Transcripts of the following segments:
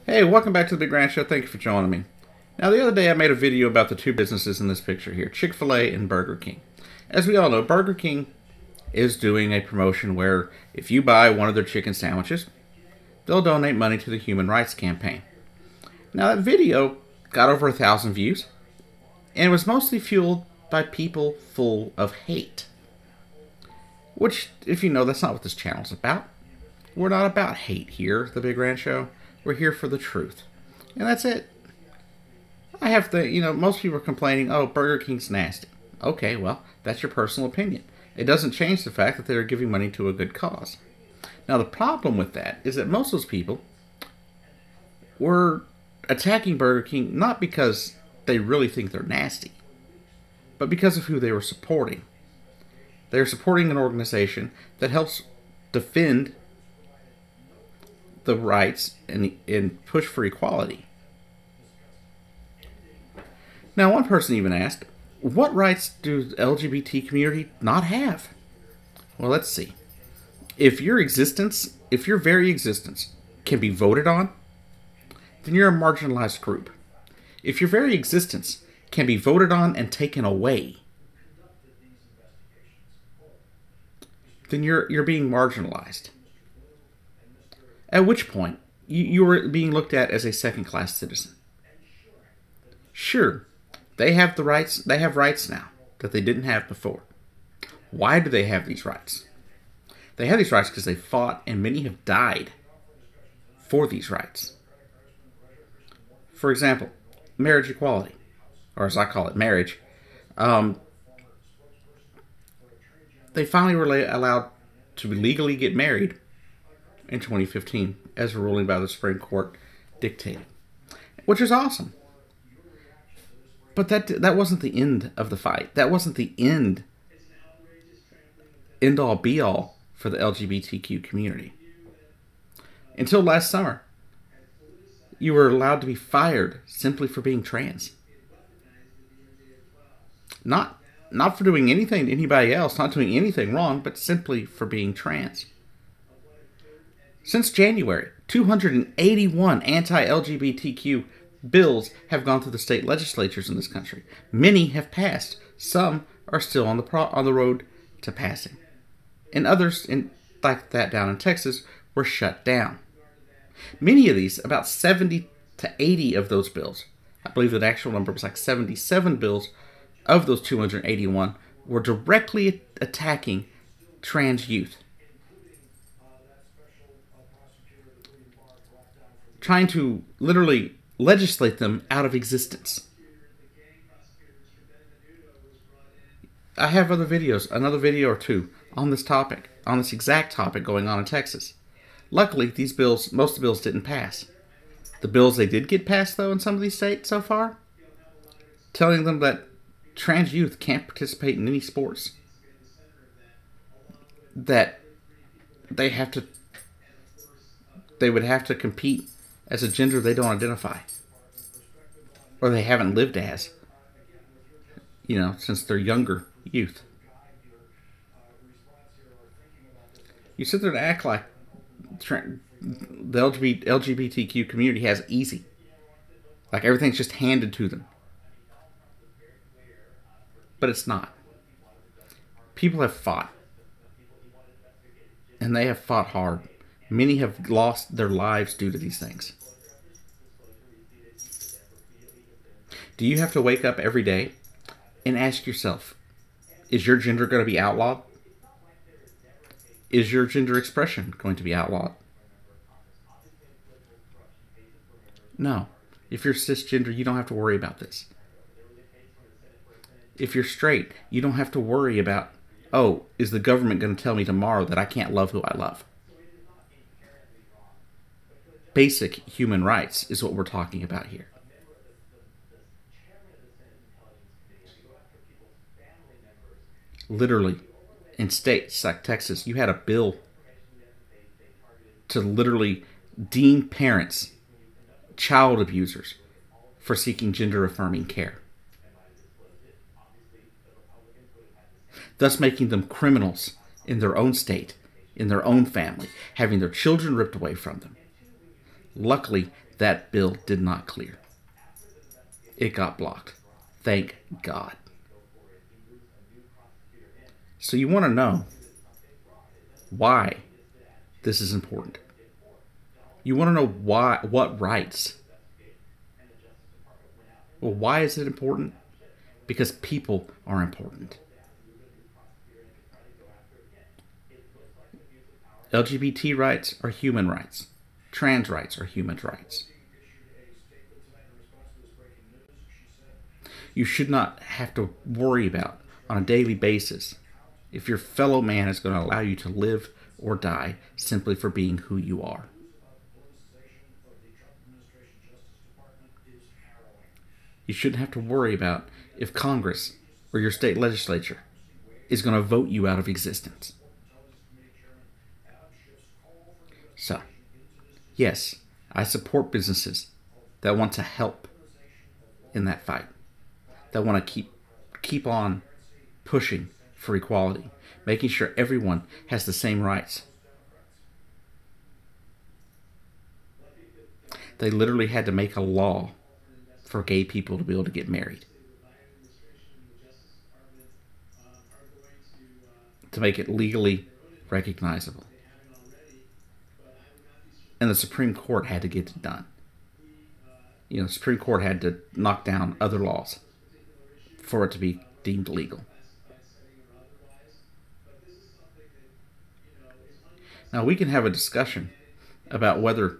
Hey, welcome back to the Big Ranch Show. Thank you for joining me. Now, the other day I made a video about the two businesses in this picture here, Chick-fil-a and BurgerKing. As we all know, BurgerKing is doing a promotion where if you buy one of their chicken sandwiches, they'll donate money to the Human Rights Campaign. Now, that video got over 1,000 views, and it was mostly fueled by people full of hate. Which, if you know, that's not what this channel's about. We're not about hate here at the Big Ranch Show. We're here for the truth. And that's it. I have to, most people are complaining, oh, Burger King's nasty. Okay, well, that's your personal opinion. It doesn't change the fact that they're giving money to a good cause. Now, the problem with that is that most of those people were attacking Burger King not because they really think they're nasty, but because of who they were supporting. They're supporting an organization that helps defend the rights and push for equality. Now, one person even asked, what rights do the LGBT community not have? Well, let's see. If your very existence can be voted on, then you're a marginalized group. If your very existence can be voted on and taken away, then you're being marginalized. At which point, you are being looked at as a second-class citizen. Sure, they have the rights. They have rights now that they didn't have before. Why do they have these rights? They have these rights because they fought, and many have died for these rights. For example, marriage equality, or as I call it, marriage. They finally were allowed to legally get married in 2015, as a ruling by the Supreme Court dictated, which is awesome. But that wasn't the end of the fight. That wasn't the end all be all for the LGBTQ community. Until last summer, you were allowed to be fired simply for being trans. Not for doing anything to anybody else, not doing anything wrong, but simply for being trans. Since January, 281 anti-LGBTQ bills have gone through the state legislatures in this country. Many have passed. Some are still on the road to passing. And others, like that down in Texas, were shut down. Many of these, about 70 to 80 of those bills, I believe the actual number was like 77 bills of those 281, were directly attacking trans youth. Trying to literally legislate them out of existence. I have other videos, another video or two on this topic, on this exact topic going on in Texas. Luckily, these bills, most of the bills didn't pass. The bills they did get passed, though, in some of these states so far, telling them that trans youth can't participate in any sports. That they would have to compete as a gender they don't identify, or they haven't lived as, since they're younger youth. You sit there and act like the LGBTQ community has it easy, like everything's just handed to them. But it's not. People have fought, and they have fought hard. Many have lost their lives due to these things. Do you have to wake up every day and ask yourself, is your gender going to be outlawed? Is your gender expression going to be outlawed? No. If you're cisgender, you don't have to worry about this. If you're straight, you don't have to worry about, oh, is the government going to tell me tomorrow that I can't love who I love? Basic human rights is what we're talking about here. Literally, in states like Texas, you had a bill to literally deem parents child abusers for seeking gender-affirming care, thus making them criminals in their own state, in their own family, having their children ripped away from them. Luckily, that bill did not clear. It got blocked. Thank God. So you want to know why this is important. You want to know why, what rights. Well, why is it important? Because people are important. LGBT rights are human rights. Trans rights are human rights. You should not have to worry about on a daily basis if your fellow man is going to allow you to live or die simply for being who you are. You shouldn't have to worry about if Congress or your state legislature is going to vote you out of existence. So, yes, I support businesses that want to help in that fight, that want to keep on pushing for equality, making sure everyone has the same rights. They literally had to make a law for gay people to be able to get married, to make it legally recognizable. And the Supreme Court had to get it done. You know, the Supreme Court had to knock down other laws for it to be deemed legal. Now, we can have a discussion about whether,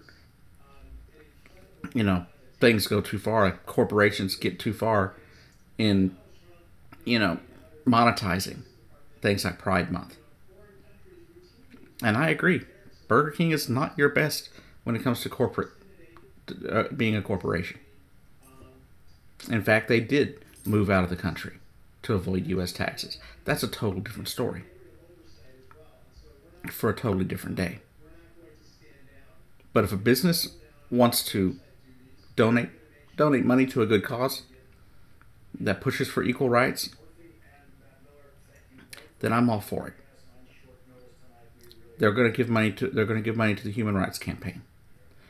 things go too far, like corporations get too far in, monetizing things like Pride Month. And I agree. Burger King is not your best when it comes to being a corporation. In fact, they did move out of the country to avoid U.S. taxes. That's a total different story for a totally different day. But if a business wants to donate money to a good cause that pushes for equal rights, then I'm all for it. They're going to give money to the Human Rights Campaign.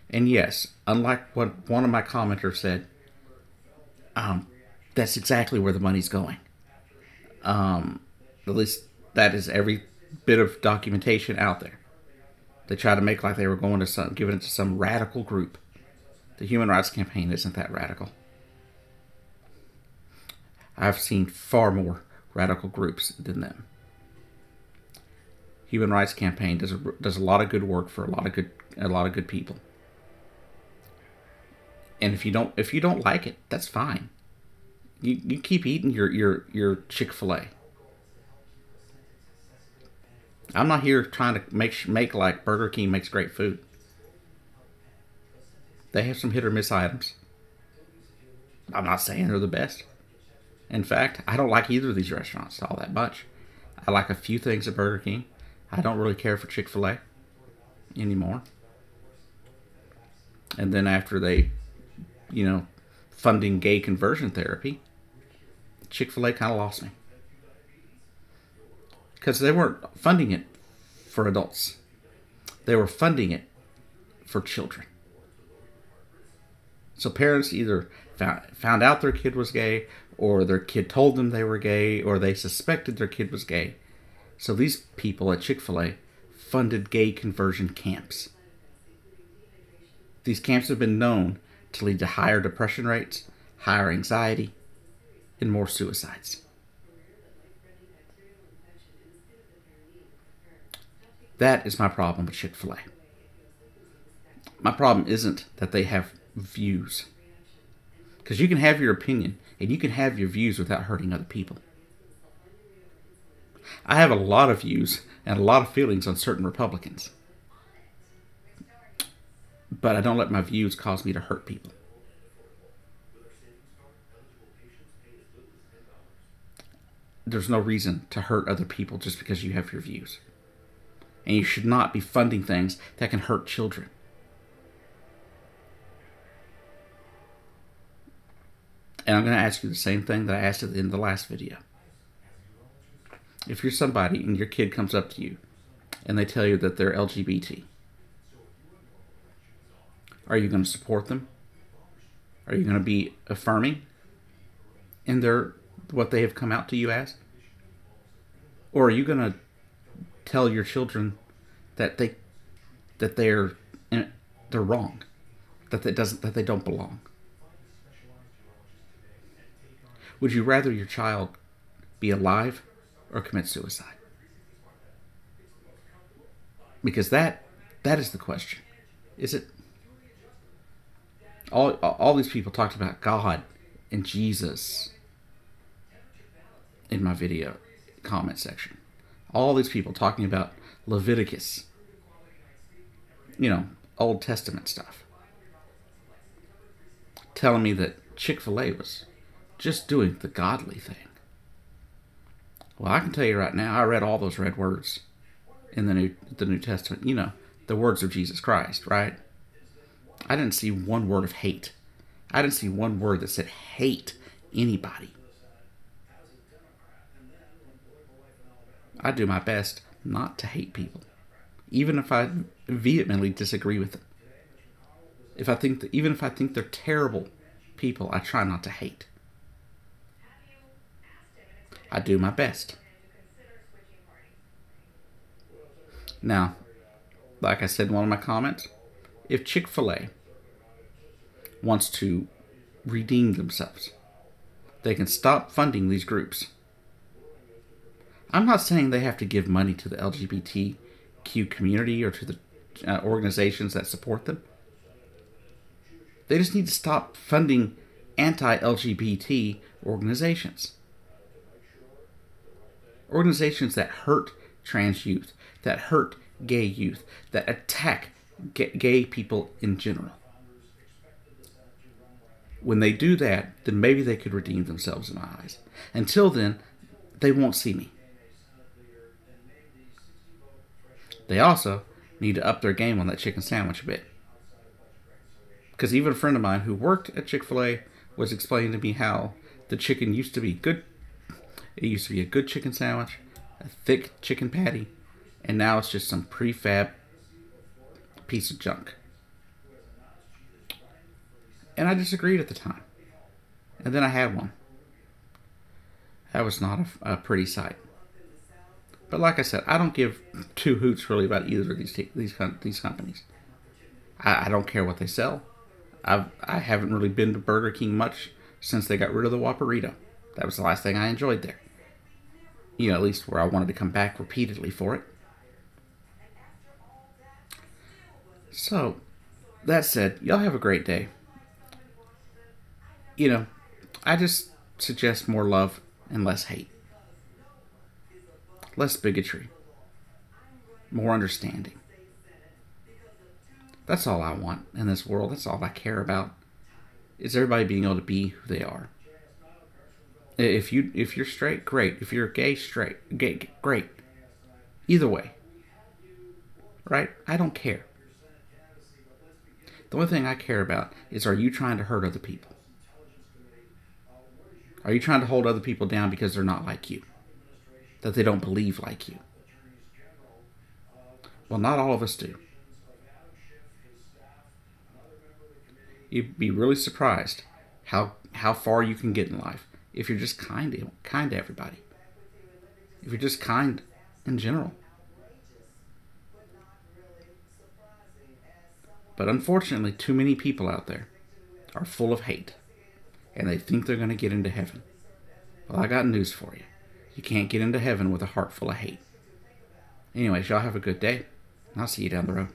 And yes, unlike what one of my commenters said, that's exactly where the money's going. At least that is every bit of documentation out there. They try to make like they were going to giving it to some radical group. The Human Rights Campaign isn't that radical. I've seen far more radical groups than them. Human Rights Campaign does a lot of good work for a lot of good people. And if you don't like it, that's fine. You keep eating your Chick-fil-a. I'm not here trying to make like Burger King makes great food. They have some hit or miss items. I'm not saying they're the best. In fact, I don't like either of these restaurants all that much. I like a few things at Burger King. I don't really care for Chick-fil-a anymore. And then after they, funding gay conversion therapy, Chick-fil-A kind of lost me. Because they weren't funding it for adults. They were funding it for children. So parents either found out their kid was gay, or their kid told them they were gay, or they suspected their kid was gay. So these people at Chick-fil-A funded gay conversion camps. These camps have been known to lead to higher depression rates, higher anxiety, and more suicides. That is my problem with Chick-fil-A. My problem isn't that they have views. Because you can have your opinion and you can have your views without hurting other people. I have a lot of views and a lot of feelings on certain Republicans. But I don't let my views cause me to hurt people. There's no reason to hurt other people just because you have your views. And you should not be funding things that can hurt children. And I'm going to ask you the same thing that I asked in the last video. If you're somebody and your kid comes up to you and they tell you that they're LGBT, Are you going to support them? Are you going to be affirming in what they have come out to you as? Or are you going to tell your children that they're wrong, that they don't belong? Would you rather your child be alive or commit suicide? Because that is the question. Is it? All these people talked about God and Jesus in my video comment section. All these people talking about Leviticus, Old Testament stuff, telling me that Chick-fil-A was just doing the godly thing. Well, I can tell you right now, I read all those red words in the New Testament. The words of Jesus Christ, right? I didn't see one word of hate. I didn't see one word that said hate anybody. I do my best not to hate people, even if I vehemently disagree with them. Even if I think they're terrible people, I try not to hate. I do my best. Now, like I said in one of my comments, if Chick-fil-A wants to redeem themselves, they can stop funding these groups. I'm not saying they have to give money to the LGBTQ community or to the organizations that support them. They just need to stop funding anti-LGBT organizations. Organizations that hurt trans youth, that hurt gay youth, that attack gay people in general. When they do that, then maybe they could redeem themselves in my eyes. Until then, they won't see me. They also need to up their game on that chicken sandwich a bit. Because even a friend of mine who worked at Chick-fil-A was explaining to me how the chicken used to be good. It used to be a good chicken sandwich, a thick chicken patty, and now it's just some prefab piece of junk. And I disagreed at the time. And then I had one. That was not a pretty sight. But like I said, I don't give two hoots really about either of these companies. I don't care what they sell. I haven't really been to BurgerKing much since they got rid of the Whopperito. That was the last thing I enjoyed there. At least where I wanted to come back repeatedly for it. So, that said, y'all have a great day. I just suggest more love and less hate. Less bigotry. More understanding. That's all I want in this world. That's all I care about. Is everybody being able to be who they are. If you're straight, great. If you're gay, straight. Gay, great. Either way. Right? I don't care. The only thing I care about is, are you trying to hurt other people? Are you trying to hold other people down because they're not like you? That they don't believe like you? Well, not all of us do. You'd be really surprised how far you can get in life if you're just kind to everybody. If you're just kind in general. But unfortunately, too many people out there are full of hate. And they think they're going to get into heaven. Well, I got news for you. You can't get into heaven with a heart full of hate. Anyways, y'all have a good day. And I'll see you down the road.